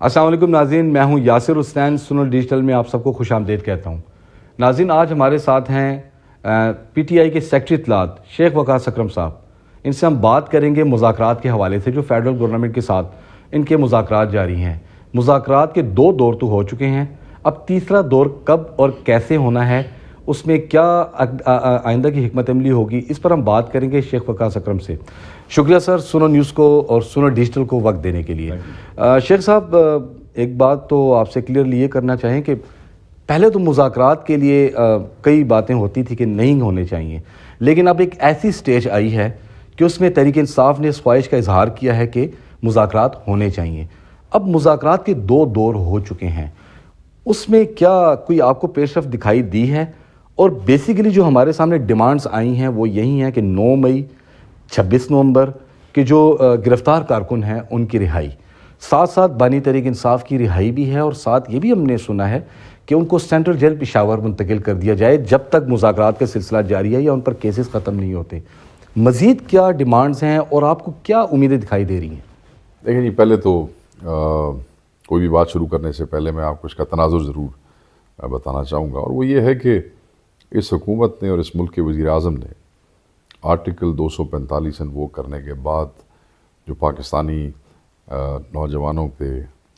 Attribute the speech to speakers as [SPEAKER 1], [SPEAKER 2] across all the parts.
[SPEAKER 1] السلام علیکم ناظرین، میں ہوں یاسر حسین، سنو ڈیجیٹل میں آپ سب کو خوش آمدید کہتا ہوں۔ ناظرین، آج ہمارے ساتھ ہیں پی ٹی آئی کے سیکرٹری اطلاعات شیخ وقاص اکرم صاحب۔ ان سے ہم بات کریں گے مذاکرات کے حوالے سے جو فیڈرل گورنمنٹ کے ساتھ ان کے مذاکرات جاری ہیں۔ مذاکرات کے 2 دور تو ہو چکے ہیں، اب تیسرا دور کب اور کیسے ہونا ہے، اس میں کیا آئندہ کی حکمت عملی ہوگی، اس پر ہم بات کریں گے شیخ وقاص اکرم سے۔ شکریہ سر، سنو نیوز کو اور سنو ڈیجیٹل کو وقت دینے کے لیے۔ شیخ صاحب، ایک بات تو آپ سے کلیئرلی یہ کرنا چاہیں کہ پہلے تو مذاکرات کے لیے کئی باتیں ہوتی تھی کہ نہیں ہونے چاہیے، لیکن اب ایک ایسی سٹیج آئی ہے کہ اس میں تحریک انصاف نے اس خواہش کا اظہار کیا ہے کہ مذاکرات ہونے چاہیے۔ اب مذاکرات کے 2 دور ہو چکے ہیں، اس میں کیا کوئی آپ کو پیش رفت دکھائی دی ہے؟ اور بیسیکلی جو ہمارے سامنے ڈیمانڈز آئی ہیں وہ یہی ہیں کہ 9 مئی 26 نومبر کے جو گرفتار کارکن ہیں ان کی رہائی، ساتھ ساتھ بانی تحریک انصاف کی رہائی بھی ہے، اور ساتھ یہ بھی ہم نے سنا ہے کہ ان کو سینٹرل جیل پشاور منتقل کر دیا جائے جب تک مذاکرات کا سلسلہ جاری ہے یا ان پر کیسز ختم نہیں ہوتے۔ مزید کیا ڈیمانڈز ہیں اور آپ کو کیا امیدیں دکھائی دے رہی ہیں؟
[SPEAKER 2] دیکھیں جی، پہلے تو کوئی بھی بات شروع کرنے سے پہلے میں آپ کو اس کا تناظر ضرور بتانا چاہوں گا، اور وہ یہ ہے کہ اس حکومت نے اور اس ملک کے وزیر اعظم نے آرٹیکل 245 انووک کرنے کے بعد جو پاکستانی نوجوانوں پہ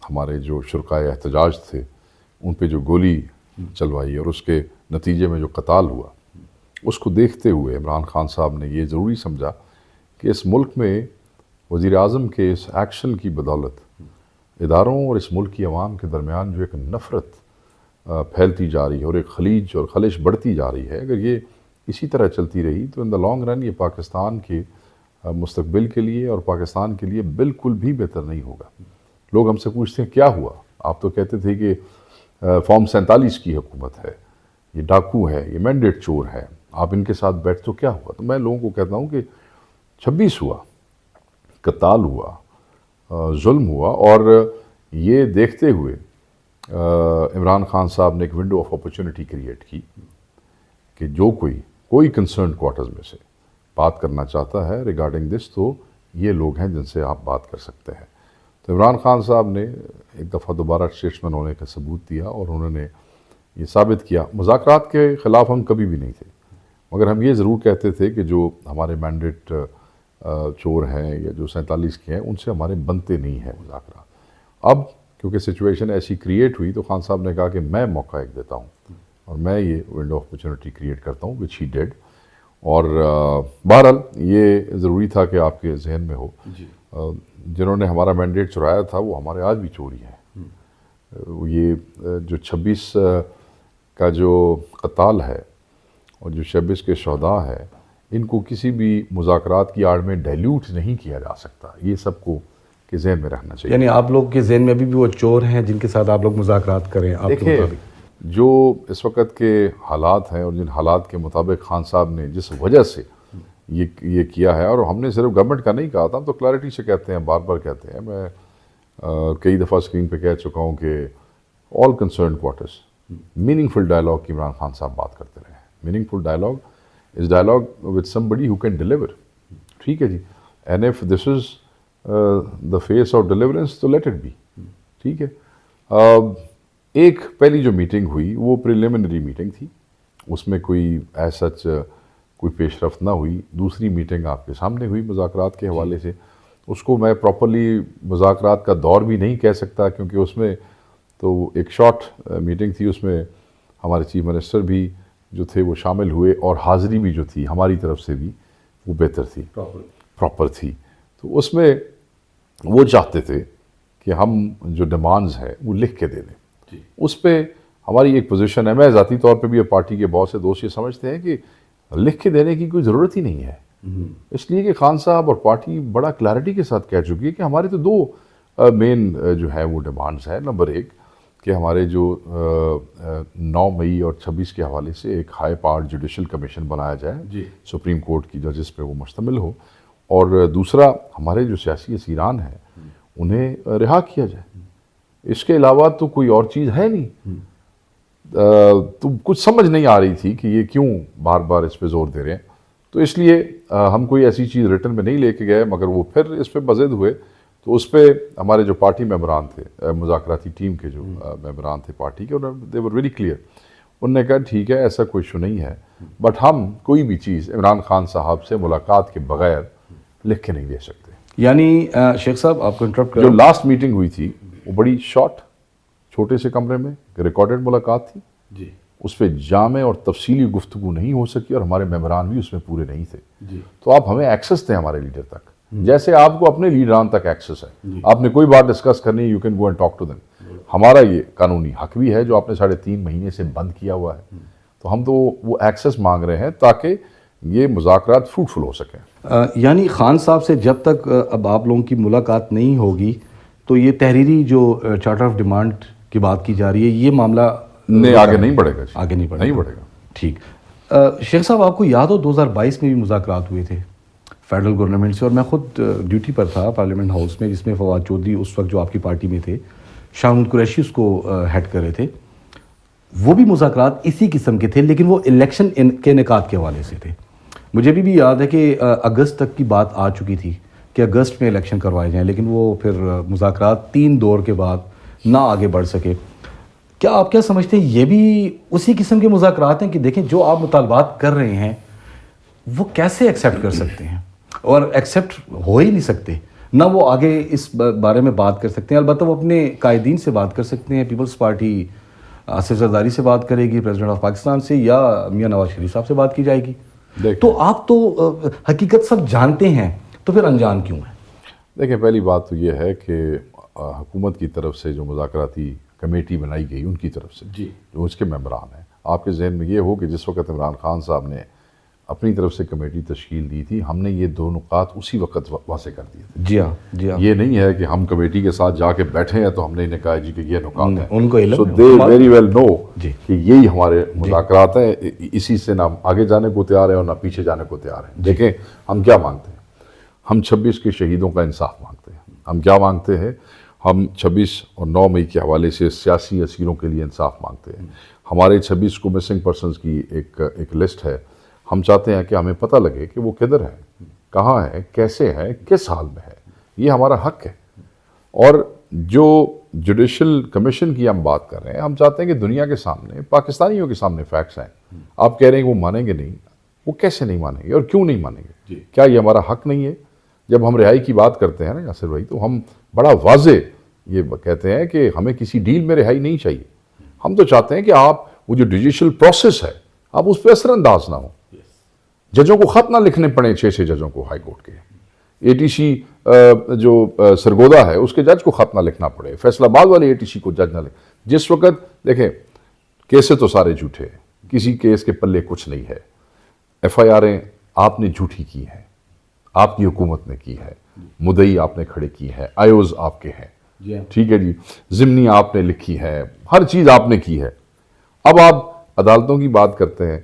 [SPEAKER 2] ہمارے جو شرکائے احتجاج تھے ان پہ جو گولی چلوائی اور اس کے نتیجے میں جو قتال ہوا، اس کو دیکھتے ہوئے عمران خان صاحب نے یہ ضروری سمجھا کہ اس ملک میں وزیر اعظم کے اس ایکشن کی بدولت اداروں اور اس ملک کی عوام کے درمیان جو ایک نفرت پھیلتی جا رہی ہے اور ایک خلیج اور خلش بڑھتی جا رہی ہے، اگر یہ اسی طرح چلتی رہی تو ان دا لانگ رن یہ پاکستان کے مستقبل کے لیے اور پاکستان کے لیے بالکل بھی بہتر نہیں ہوگا۔ لوگ ہم سے پوچھتے ہیں کیا ہوا؟ آپ تو کہتے تھے کہ فارم 47 کی حکومت ہے، یہ ڈاکو ہے، یہ مینڈیٹ چور ہے، آپ ان کے ساتھ بیٹھ تو کیا ہوا؟ تو میں لوگوں کو کہتا ہوں کہ 26 ہوا، قتال ہوا، ظلم ہوا، اور یہ دیکھتے ہوئے عمران خان صاحب نے ایک ونڈو آف اپرچونٹی کریٹ کی کہ جو کوئی کنسرن کوارٹرز میں سے بات کرنا چاہتا ہے ریگارڈنگ دس، تو یہ لوگ ہیں جن سے آپ بات کر سکتے ہیں۔ تو عمران خان صاحب نے ایک دفعہ دوبارہ اسٹیٹسمین ہونے کا ثبوت دیا اور انہوں نے یہ ثابت کیا، مذاکرات کے خلاف ہم کبھی بھی نہیں تھے، مگر ہم یہ ضرور کہتے تھے کہ جو ہمارے مینڈیٹ چور ہیں یا جو 47 کے ہیں ان سے ہمارے بنتے نہیں ہیں مذاکرات۔ اب کیونکہ سچویشن ایسی کریٹ ہوئی تو خان صاحب نے کہا کہ میں موقع ایک دیتا ہوں اور میں یہ ونڈو آف اپرچونٹی کریٹ کرتا ہوں، وچ ہی ڈیڈ۔ اور بہرحال یہ ضروری تھا کہ آپ کے ذہن میں ہو جنہوں نے ہمارا مینڈیٹ چرایا تھا وہ ہمارے آج بھی چوری ہیں۔ یہ جو 26 کا جو قتال ہے اور جو 26 کے شہداء ہے، ان کو کسی بھی مذاکرات کی آڑ میں ڈائلیوٹ نہیں کیا جا سکتا، یہ سب کو کے ذہن میں رہنا چاہیے۔
[SPEAKER 1] یعنی آپ لوگ کے ذہن میں ابھی بھی وہ چور ہیں جن کے ساتھ آپ لوگ مذاکرات کریں؟ آپ
[SPEAKER 2] دیکھیں، جو اس وقت کے حالات ہیں اور جن حالات کے مطابق خان صاحب نے جس وجہ سے یہ کیا ہے، اور ہم نے صرف گورنمنٹ کا نہیں کہا تھا، ہم تو کلیئرٹی سے کہتے ہیں، بار بار کہتے ہیں، میں کئی دفعہ اسکرین پہ کہہ چکا ہوں کہ all concerned quarters meaningful dialogue کی عمران خان صاحب بات کرتے رہے ہیں۔ Meaningful dialogue is dialogue with somebody who can deliver, ٹھیک ہے جی، and if this is the face of deliverance تو لیٹ اٹ بی، ٹھیک ہے۔ ایک پہلی جو میٹنگ ہوئی وہ پریلیمنری میٹنگ تھی، اس میں کوئی ایز سچ کوئی پیش رفت نہ ہوئی۔ دوسری میٹنگ آپ کے سامنے ہوئی مذاکرات کے حوالے سے، اس کو میں پراپرلی مذاکرات کا دور بھی نہیں کہہ سکتا کیونکہ اس میں تو ایک شارٹ میٹنگ تھی، اس میں ہمارے چیف منسٹر بھی جو تھے وہ شامل ہوئے اور حاضری بھی جو تھی ہماری طرف سے بھی وہ بہتر تھی، پراپر تھی۔ تو اس میں وہ چاہتے تھے کہ ہم جو ڈیمانڈز ہیں وہ لکھ کے دے دیں، اس پہ ہماری ایک پوزیشن ہے، میں ذاتی طور پہ بھی پارٹی کے بہت سے دوست یہ سمجھتے ہیں کہ لکھ کے دینے کی کوئی ضرورت ہی نہیں ہے، اس لیے کہ خان صاحب اور پارٹی بڑا کلیئرٹی کے ساتھ کہہ چکی ہے کہ ہمارے تو 2 مین جو ہے وہ ڈیمانڈز ہیں۔ نمبر 1 کہ ہمارے جو 9 مئی اور 26 کے حوالے سے ایک ہائی پاور جوڈیشل کمیشن بنایا جائے، سپریم کورٹ کی ججز پہ وہ مشتمل ہو، اور دوسرا ہمارے جو سیاسی اسیران ہیں انہیں رہا کیا جائے۔ اس کے علاوہ تو کوئی اور چیز ہے نہیں۔ تو کچھ سمجھ نہیں آ رہی تھی کہ یہ کیوں بار بار اس پہ زور دے رہے ہیں، تو اس لیے ہم کوئی ایسی چیز ریٹن میں نہیں لے کے گئے، مگر وہ پھر اس پہ بضد ہوئے تو اس پہ ہمارے جو پارٹی ممبران تھے، مذاکراتی ٹیم کے جو ممبران تھے پارٹی کے، دے ور ویری کلیئر. انہوں نے کہا ٹھیک ہے ایسا کوئی ایشو نہیں ہے، بٹ ہم کوئی بھی چیز عمران خان صاحب سے ملاقات کے بغیر لکھ کے نہیں دے سکتے.
[SPEAKER 1] یعنی شیخ صاحب آپ کو انٹرپٹ
[SPEAKER 2] جو لاسٹ میٹنگ ہوئی تھی وہ بڑی شارٹ، چھوٹے سے کمرے میں ریکارڈڈ ملاقات تھی
[SPEAKER 1] جی
[SPEAKER 2] اس پہ جامع اور تفصیلی گفتگو نہیں ہو سکی اور ہمارے ممبران بھی اس میں پورے نہیں تھے.
[SPEAKER 1] جی
[SPEAKER 2] تو آپ ہمیں ایکسس دیں ہمارے لیڈر تک، جیسے آپ کو اپنے لیڈران تک ایکسس ہے. آپ نے کوئی بات ڈسکس کرنی ہے، you can go and talk to them. ہمارا یہ قانونی حق بھی ہے جو آپ نے 3.5 مہینے سے بند کیا ہوا ہے. تو ہم تو وہ ایکسس مانگ رہے ہیں تاکہ یہ مذاکرات فروٹفل ہو سکیں.
[SPEAKER 1] یعنی خان صاحب سے جب تک اب آپ لوگوں کی ملاقات نہیں ہوگی تو یہ تحریری جو چارٹر آف ڈیمانڈ کی بات کی جا رہی ہے یہ معاملہ
[SPEAKER 2] آگے نہیں بڑھے گا.
[SPEAKER 1] آگے نہیں
[SPEAKER 2] بڑھے گا.
[SPEAKER 1] ٹھیک. شیخ صاحب آپ کو یاد ہو 2022 میں بھی مذاکرات ہوئے تھے فیڈرل گورنمنٹ سے، اور میں خود ڈیوٹی پر تھا پارلیمنٹ ہاؤس میں، جس میں فواد چودھری اس وقت جو آپ کی پارٹی میں تھے، شاہ محمود قریشی اس کو ہیڈ کر رہے تھے. وہ بھی مذاکرات اسی قسم کے تھے لیکن وہ الیکشن کے انعقاد کے حوالے سے تھے. مجھے بھی یاد ہے کہ اگست تک کی بات آ چکی تھی کہ اگست میں الیکشن کروائے جائیں، لیکن وہ پھر مذاکرات 3 دور کے بعد نہ آگے بڑھ سکے. کیا آپ کیا سمجھتے ہیں یہ بھی اسی قسم کے مذاکرات ہیں کہ دیکھیں جو آپ مطالبات کر رہے ہیں وہ کیسے ایکسیپٹ کر سکتے ہیں، اور ایکسیپٹ ہو ہی نہیں سکتے، نہ وہ آگے اس بارے میں بات کر سکتے ہیں. البتہ وہ اپنے قائدین سے بات کر سکتے ہیں. پیپلز پارٹی آصف زرداری سے بات کرے گی، پریزیڈنٹ آف پاکستان سے، یا میاں نواز شریف صاحب سے بات کی جائے گی. تو آپ تو حقیقت سب جانتے ہیں، تو پھر انجان کیوں ہیں؟
[SPEAKER 2] دیکھیں پہلی بات تو یہ ہے کہ حکومت کی طرف سے جو مذاکراتی کمیٹی بنائی گئی ان کی طرف سے جو اس کے ممبران ہیں، آپ کے ذہن میں یہ ہو کہ جس وقت عمران خان صاحب نے اپنی طرف سے کمیٹی تشکیل دی تھی، ہم نے یہ 2 نکات اسی وقت واضح کر دیے تھے.
[SPEAKER 1] جی ہاں جی ہاں.
[SPEAKER 2] یہ نہیں ہے کہ ہم کمیٹی کے ساتھ جا کے بیٹھے ہیں تو ہم نے انہیں کہا جی کہ یہ نکات ہیں.
[SPEAKER 1] ان کو علم
[SPEAKER 2] سو
[SPEAKER 1] ہے.
[SPEAKER 2] دے ویری ویل نو
[SPEAKER 1] جی.
[SPEAKER 2] کہ یہی ہمارے مذاکرات ہیں، اسی سے نہ آگے جانے کو تیار ہیں اور نہ پیچھے جانے کو تیار ہیں. دیکھیں ہم کیا مانگتے ہیں، ہم 26 کے شہیدوں کا انصاف مانگتے ہیں. ہم کیا مانگتے ہیں، ہم 26 اور 9 مئی کے حوالے سے سیاسی اسیروں کے لیے انصاف مانگتے ہیں. ہمارے 26 کو مسنگ پرسنز کی ایک لسٹ ہے. ہم چاہتے ہیں کہ ہمیں پتہ لگے کہ وہ کدھر ہیں، کہاں ہیں، کیسے ہیں، کس حال میں ہے. یہ ہمارا حق ہے. اور جو جوڈیشل کمیشن کی ہم بات کر رہے ہیں، ہم چاہتے ہیں کہ دنیا کے سامنے، پاکستانیوں کے سامنے فیکٹس ہیں. آپ کہہ رہے ہیں کہ وہ مانیں گے نہیں، وہ کیسے نہیں مانیں گے اور کیوں نہیں مانیں گے؟ کیا یہ ہمارا حق نہیں ہے؟ جب ہم رہائی کی بات کرتے ہیں نا یاسر بھائی، تو ہم بڑا واضح یہ کہتے ہیں کہ ہمیں کسی ڈیل میں رہائی نہیں چاہیے. ہم تو چاہتے ہیں کہ آپ وہ جو جوڈیشل پروسیس ہے آپ اس پہ اثر انداز نہ ہوں. ججوں کو خط نہ لکھنے پڑے 6 ججوں کو ہائی کورٹ کے. ATC جو سرگودا ہے اس کے جج کو خط نہ لکھنا پڑے، فیصلہ آباد والے ATC کو جج نہ لکھ. جس وقت دیکھیں کیسے تو سارے جھوٹے ہیں، کسی کیس کے پلے کچھ نہیں ہے. FIRیں آپ نے جھوٹی کی ہیں، آپ کی حکومت نے کی ہے. مدعی آپ نے کھڑے کی ہے، IOs آپ کے ہیں، ٹھیک ہے جی. ضمنی آپ نے لکھی ہے، ہر چیز آپ نے کی ہے. اب آپ عدالتوں کی بات کرتے ہیں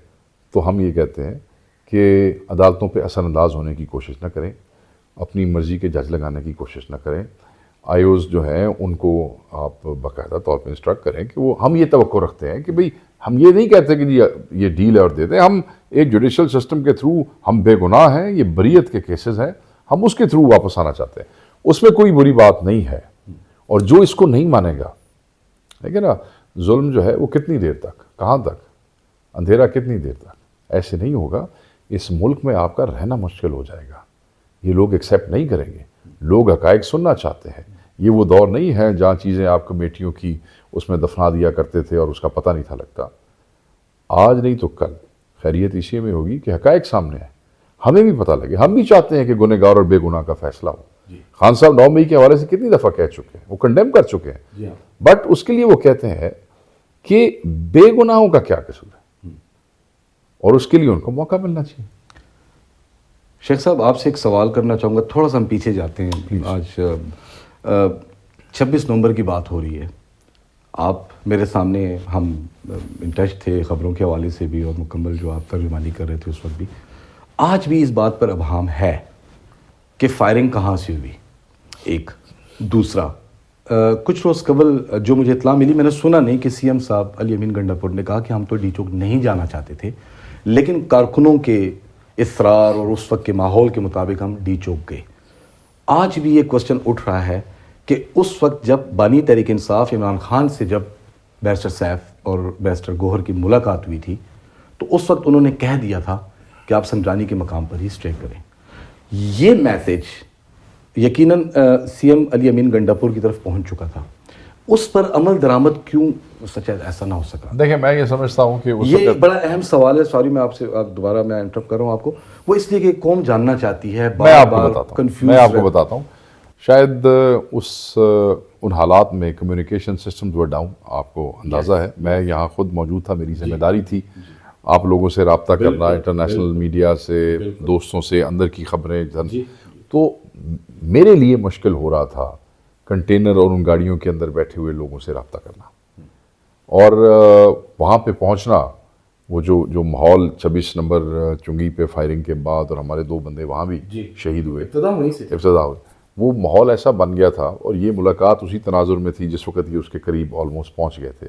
[SPEAKER 2] تو ہم یہ کہتے ہیں کہ عدالتوں پہ اثر انداز ہونے کی کوشش نہ کریں، اپنی مرضی کے جج لگانے کی کوشش نہ کریں. IOs جو ہیں ان کو آپ باقاعدہ طور پہ انسٹرکٹ کریں کہ وہ، ہم یہ توقع رکھتے ہیں کہ بھئی ہم یہ نہیں کہتے کہ جی یہ ڈیل ہے اور دے دیں. ہم ایک جوڈیشل سسٹم کے تھرو، ہم بے گناہ ہیں، یہ بریت کے کیسز ہیں، ہم اس کے تھرو واپس آنا چاہتے ہیں. اس میں کوئی بری بات نہیں ہے. اور جو اس کو نہیں مانے گا، لیکن نا ظلم جو ہے وہ کتنی دیر تک، کہاں تک، اندھیرا کتنی دیر تک؟ ایسے نہیں ہوگا. اس ملک میں آپ کا رہنا مشکل ہو جائے گا. یہ لوگ ایکسیپٹ نہیں کریں گے. لوگ حقائق سننا چاہتے ہیں. یہ وہ دور نہیں ہے جہاں چیزیں آپ کمیٹیوں کی اس میں دفنا دیا کرتے تھے اور اس کا پتہ نہیں تھا لگتا. آج نہیں تو کل خیریت اسی میں ہوگی کہ حقائق سامنے آئے، ہمیں بھی پتہ لگے. ہم بھی چاہتے ہیں کہ گنہگار اور بے گناہ کا فیصلہ ہو. خان صاحب 9 مئی کے حوالے سے کتنی دفعہ کہہ چکے ہیں، وہ کنڈیم کر چکے ہیں. بٹ اس کے لیے وہ کہتے ہیں کہ بے گناہوں کا کیا قصور ہے، اور اس کے لیے ان کو موقع ملنا چاہیے.
[SPEAKER 1] شیخ صاحب آپ سے ایک سوال کرنا چاہوں گا، تھوڑا سا ہم پیچھے جاتے ہیں. آج 26 نومبر کی بات ہو رہی ہے. آپ میرے سامنے، ہم ان ٹچ تھے خبروں کے حوالے سے بھی، اور مکمل جو آپ ترجمانی کر رہے تھے اس وقت بھی. آج بھی اس بات پر ابہام ہے کہ فائرنگ کہاں سے ہوئی. ایک دوسرا، کچھ روز قبل جو مجھے اطلاع ملی، میں نے سنا نہیں کہ CM صاحب علی امین گنڈا پور نے کہا کہ ہم تو ڈی چوک نہیں جانا چاہتے تھے، لیکن کارکنوں کے اصرار اور اس وقت کے ماحول کے مطابق ہم ڈی چوک گئے. آج بھی یہ کوشچن اٹھ رہا ہے کہ اس وقت جب بانی تحریک انصاف عمران خان سے جب بیرسٹر سیف اور بیرسٹر گوہر کی ملاقات ہوئی تھی تو اس وقت انہوں نے کہہ دیا تھا کہ آپ سنجرانی کے مقام پر ہی اسٹے کریں. یہ میسیج یقیناً سی ایم علی امین گنڈاپور کی طرف پہنچ چکا تھا, اس پر عمل درآمد کیوں سچا ایسا نہ ہو سکا؟
[SPEAKER 2] دیکھیں میں یہ سمجھتا ہوں کہ
[SPEAKER 1] یہ بڑا اہم سوال ہے. سوری میں آپ سے دوبارہ میں انٹرپٹ کر رہا ہوں آپ کو, وہ اس لیے کہ قوم جاننا چاہتی ہے.
[SPEAKER 2] میں آپ کو بتاتا ہوں شاید ان حالات میں کمیونیکیشن سسٹمز ور ڈاؤن, آپ کو اندازہ ہے, میں یہاں خود موجود تھا, میری ذمہ داری تھی آپ لوگوں سے رابطہ کرنا, انٹرنیشنل میڈیا سے, دوستوں سے, اندر کی خبریں, تو میرے لیے مشکل ہو رہا تھا کنٹینر اور ان گاڑیوں کے اندر بیٹھے ہوئے لوگوں سے رابطہ کرنا, اور وہاں پہ پہنچنا, وہ جو ماحول 26 نمبر چنگی پہ فائرنگ کے بعد اور ہمارے 2 بندے وہاں بھی شہید ہوئے, ابتدا ہوئی, وہ ماحول ایسا بن گیا تھا, اور یہ ملاقات اسی تناظر میں تھی جس وقت یہ اس کے قریب آلموسٹ پہنچ گئے تھے,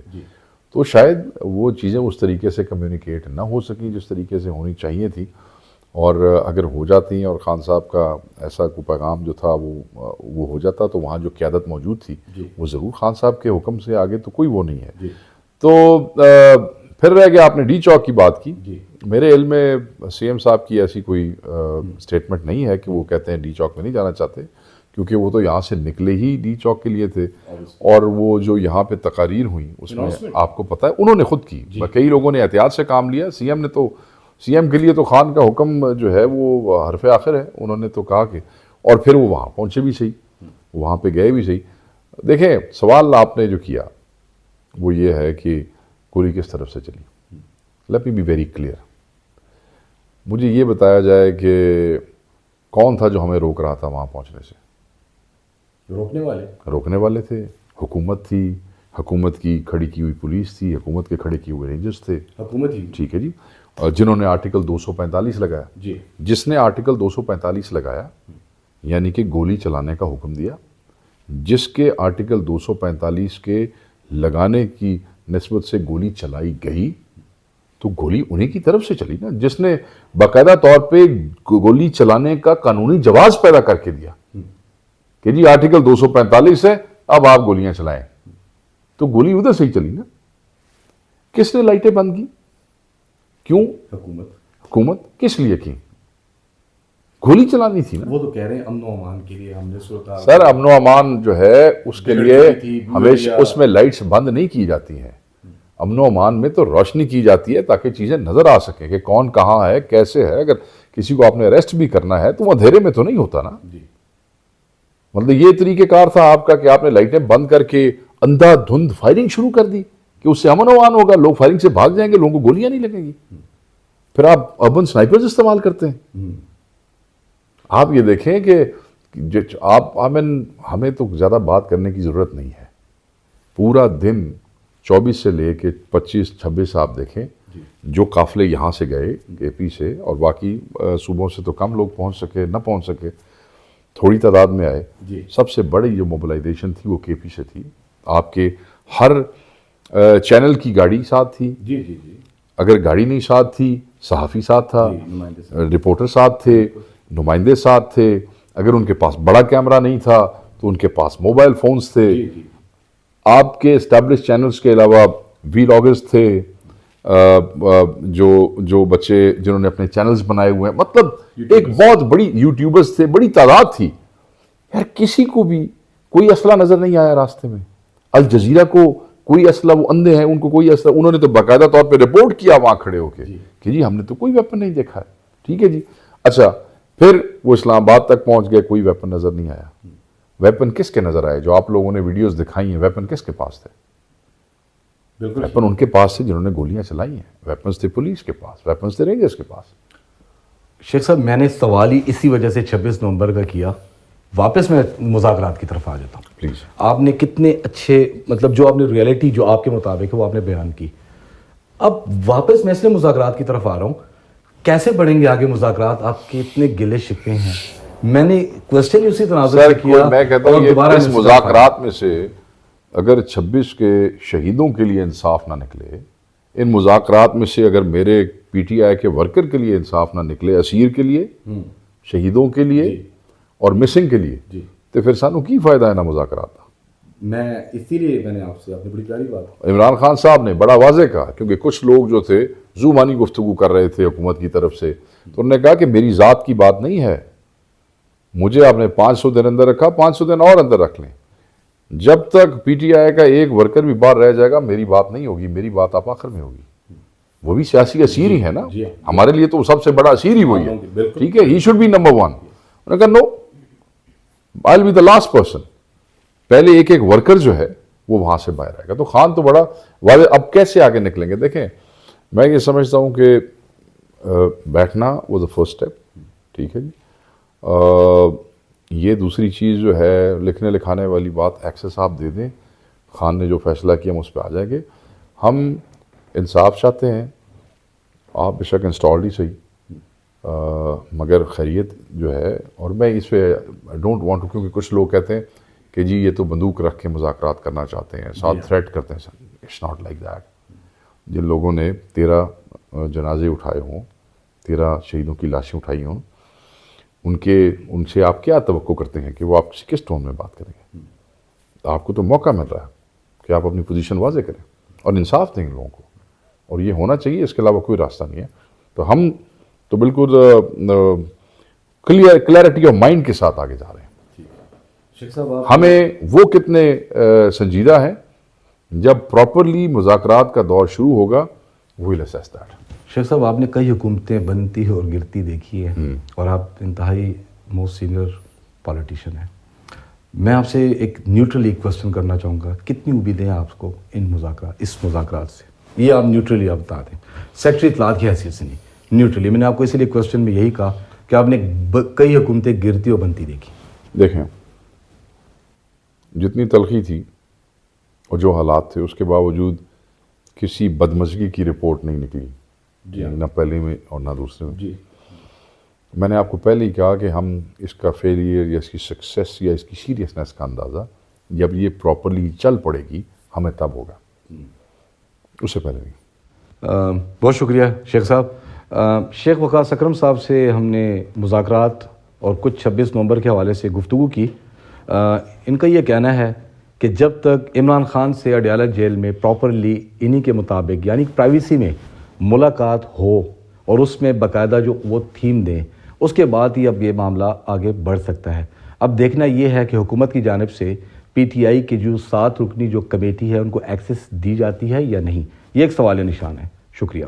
[SPEAKER 2] تو شاید وہ چیزیں اس طریقے سے کمیونیکیٹ نہ ہو سکیں جس طریقے سے ہونی چاہیے تھی, اور اگر ہو جاتی ہیں اور خان صاحب کا ایسا کوئی پیغام جو تھا وہ ہو جاتا تو وہاں جو قیادت موجود تھی وہ ضرور خان صاحب کے حکم سے آگے تو کوئی وہ نہیں ہے. تو پھر رہ گیا آپ نے ڈی چوک کی بات کی, میرے علم میں سی ایم صاحب کی ایسی کوئی اسٹیٹمنٹ نہیں ہے کہ وہ کہتے ہیں ڈی چوک میں نہیں جانا چاہتے, کیونکہ وہ تو یہاں سے نکلے ہی ڈی چوک کے لیے تھے, اور وہ جو یہاں پہ تقاریر ہوئیں اس میں آپ کو پتہ ہے انہوں نے خود کی, کئی لوگوں نے احتیاط سے کام لیا, سی ایم کے لیے تو خان کا حکم جو ہے وہ حرف آخر ہے, انہوں نے تو کہا کہ, اور پھر وہ وہاں پہنچے بھی صحیح, وہاں پہ گئے بھی صحیح. دیکھیں سوال آپ نے جو کیا وہ یہ ہے کہ گولی کس طرف سے چلی. Let me be very clear, مجھے یہ بتایا جائے کہ کون تھا جو ہمیں روک رہا تھا وہاں پہنچنے سے. روکنے والے تھے, حکومت تھی, حکومت کی کھڑی کی ہوئی پولیس تھی, حکومت کے کھڑے کیے ہوئے رینجرز تھے, حکومت ہی, ٹھیک ہے جی, اور جنہوں نے آرٹیکل 245 لگایا, جس نے آرٹیکل 245 لگایا یعنی کہ گولی چلانے کا حکم دیا, جس کے آرٹیکل 245 کے لگانے کی نسبت سے گولی چلائی گئی, تو گولی انہی کی طرف سے چلی نا, جس نے باقاعدہ طور پہ گولی چلانے کا قانونی جواز پیدا کر کے دیا کہ جی آرٹیکل 245 ہے, اب آپ گولیاں چلائیں, تو گولی ادھر سے ہی چلی نا. کس نے لائٹیں بند کی, کیوں؟ حکومت. کس لیے کی؟ گولی چلانی تھی نا. وہ تو کہہ رہے ہیں امن و امان کے لیے ہم نے سوچا. سر امن و امان جو ہے اس کے لیے ہمیشہ اس میں لائٹس بند نہیں کی جاتی ہیں, امن و امان میں تو روشنی کی جاتی ہے تاکہ چیزیں نظر آ سکیں کہ کون کہاں ہے, کیسے ہے. اگر کسی کو آپ نے اریسٹ بھی کرنا ہے تو وہ اندھیرے میں تو نہیں ہوتا نا. مطلب یہ طریقہ کار تھا آپ کا کہ آپ نے لائٹیں بند کر کے اندھا دھند فائرنگ شروع کر دی کہ اس سے امن و امان ہوگا, لوگ فائرنگ سے بھاگ جائیں گے, لوگوں کو گولیاں نہیں لگیں گی. پھر آپ اربن سنائپرز استعمال کرتے ہیں. آپ یہ دیکھیں کہ آپ ہمیں تو زیادہ بات کرنے کی ضرورت نہیں ہے. پورا دن 24 سے لے کے 25-26 آپ دیکھیں جو قافلے یہاں سے گئے اے پی سے, اور باقی صوبوں سے تو کم لوگ پہنچ سکے, نہ پہنچ سکے, تھوڑی تعداد میں آئے. سب سے بڑی جو موبلائزیشن تھی وہ کے پی سے تھی. آپ کے ہر چینل کی گاڑی ساتھ تھی, اگر گاڑی نہیں ساتھ تھی صحافی ساتھ تھا, رپورٹر ساتھ تھے, نمائندے ساتھ تھے, اگر ان کے پاس بڑا کیمرہ نہیں تھا تو ان کے پاس موبائل فونز تھے. آپ کے اسٹیبلش چینلز کے علاوہ وی لاگرز تھے, جو بچے جنہوں نے اپنے چینلز بنائے ہوئے ہیں, مطلب ایک بہت بڑی یوٹیوبرز تھے, بڑی تعداد تھی. یار کسی کو بھی کوئی اسلحہ نظر نہیں آیا راستے میں. الجزیرہ کو کوئی اسلحہ, وہ اندھے ہیں, ان کو کوئی اسلحہ, انہوں نے تو باقاعدہ طور پہ رپورٹ کیا وہاں کھڑے ہو کے کہ جی ہم نے تو کوئی ویپن نہیں دیکھا ہے. ٹھیک ہے جی, اچھا پھر وہ اسلام آباد تک پہنچ گئے, کوئی ویپن نظر نہیں آیا. ویپن کس کے نظر آئے؟ جو آپ لوگوں نے ویڈیوز دکھائی ہیں, ویپن کس کے پاس تھے؟ ویپن ان کے پاس تھے جنہوں نے گولیاں چلائی ہیں. ویپنز تھے پولیس کے پاس, ویپنز تھے رینجرز کے پاس.
[SPEAKER 1] شیخ صاحب میں نے سوال ہی اسی وجہ سے 26 نومبر کا کیا. واپس میں مذاکرات کی طرف آ جاتا ہوں.
[SPEAKER 2] پلیز.
[SPEAKER 1] آپ نے کتنے اچھے, مطلب جو آپ نے ریئلٹی جو آپ کے مطابق ہے وہ آپ نے بیان کی. اب واپس میں اس لیے مذاکرات کی طرف آ رہا ہوں, کیسے بڑھیں گے آگے مذاکرات؟ آپ کے اتنے گلے شکوے ہیں. میں نے کوسچن اسی تناظر سے کیا.
[SPEAKER 2] میں کہتا ہوں کہ اس مذاکرات میں سے اگر 26 کے شہیدوں کے لیے انصاف نہ نکلے, ان مذاکرات میں سے اگر میرے پی ٹی آئی کے ورکر کے لیے انصاف نہ نکلے, اسیر کے لیے, شہیدوں کے لیے, اور مسنگ کے لیے
[SPEAKER 1] جی
[SPEAKER 2] تو پھر سانو کی فائدہ ہے نا مذاکرات کا.
[SPEAKER 1] میں اسی لیے میں نے آپ سے بڑی پیاری بات
[SPEAKER 2] عمران خان صاحب نے بڑا واضح کہا, کیونکہ کچھ لوگ جو تھے زبانی گفتگو کر رہے تھے حکومت کی طرف سے, تو انہوں نے کہا کہ میری ذات کی بات نہیں ہے, مجھے آپ نے 500 دن اندر رکھا, 500 دن اور اندر رکھ لیں, جب تک پی ٹی آئی کا ایک ورکر بھی باہر رہ جائے گا میری بات نہیں ہوگی, میری بات آپ آخر میں ہوگی. وہ بھی سیاسی اسیر ہی ہے نا, ہمارے لیے تو سب سے بڑا اسیر ہی وہی ہے, ٹھیک ہے, ہی شوڈ بی نمبر 1. انہوں نے کہا no, I will be the last person. پہلے ایک ایک ورکر جو ہے وہ وہاں سے باہر آئے گا. تو خان تو بڑا واضح. اب کیسے آگے نکلیں گے؟ دیکھیں میں یہ سمجھتا ہوں کہ بیٹھنا واز دا فرسٹ اسٹیپ, ٹھیک ہے جی. یہ دوسری چیز جو ہے لکھنے لکھانے والی بات ایکسس آپ دے دیں, خان نے جو فیصلہ کیا ہم اس پہ آ جائیں گے. ہم انصاف چاہتے ہیں, آپ بے شک انسٹالڈ ہی صحیح, مگر خیریت جو ہے, اور میں اس پہ ڈونٹ وانٹ ٹو, کیونکہ کچھ لوگ کہتے ہیں کہ جی یہ تو بندوق رکھ کے مذاکرات کرنا چاہتے ہیں, ساتھ تھریٹ کرتے ہیں. It's not like that. جن لوگوں نے 13 جنازے اٹھائے ہوں, 13 شہیدوں کی لاشیں اٹھائی ہوں, ان سے آپ کیا توقع کرتے ہیں کہ وہ آپ سے کس ٹون میں بات کریں گے؟ آپ کو تو موقع مل رہا ہے کہ آپ اپنی پوزیشن واضح کریں اور انصاف دیں لوگوں کو, اور یہ ہونا چاہیے, اس کے علاوہ کوئی راستہ نہیں ہے. تو ہم تو بالکل کلیئرٹی آف مائنڈ کے ساتھ آگے جا رہے ہیں.
[SPEAKER 1] شیخ صاحب
[SPEAKER 2] ہمیں وہ کتنے سنجیدہ ہیں, جب پراپرلی مذاکرات کا دور شروع ہوگا وی ول اسیس دیٹ.
[SPEAKER 1] شیخ صاحب آپ نے کئی حکومتیں بنتی اور گرتی دیکھی ہیں, اور آپ انتہائی موسٹ سینئر پالیٹیشین ہیں. میں آپ سے ایک نیوٹرلی کویسچن کرنا چاہوں گا, کتنی امیدیں ہیں آپ کو اس مذاکرات سے؟ یہ آپ نیوٹرلی آپ بتا دیں, سیکٹری اطلاعات کی حیثیت سے نہیں, نیوٹرلی. میں نے آپ کو اسی لیے کویسچن میں یہی کہا کہ آپ نے کئی حکومتیں گرتی اور بنتی دیکھی.
[SPEAKER 2] دیکھیں جتنی تلخی تھی اور جو حالات تھے, اس کے باوجود کسی بدمزگی کی رپورٹ نہیں نکلی, نہ پہلے میں اور نہ دوسرے میں.
[SPEAKER 1] جی
[SPEAKER 2] میں نے آپ کو پہلے ہی کہا کہ ہم اس کا فیلئر یا اس کی سکسیس یا اس کی سیریسنس کا اندازہ جب یہ پراپرلی چل پڑے گی ہمیں تب ہوگا, اس سے پہلے نہیں.
[SPEAKER 1] بہت شکریہ شیخ صاحب. شیخ وقاص اکرم صاحب سے ہم نے مذاکرات اور کچھ 26 نومبر کے حوالے سے گفتگو کی. ان کا یہ کہنا ہے کہ جب تک عمران خان سے اڈیالہ جیل میں پراپرلی انہی کے مطابق یعنی پرائیویسی میں ملاقات ہو اور اس میں باقاعدہ جو وہ تھیم دیں, اس کے بعد ہی اب یہ معاملہ آگے بڑھ سکتا ہے. اب دیکھنا یہ ہے کہ حکومت کی جانب سے پی ٹی آئی کی جو 7 رکنی جو کمیٹی ہے ان کو ایکسس دی جاتی ہے یا نہیں, یہ ایک سوال نشان ہے. شکریہ.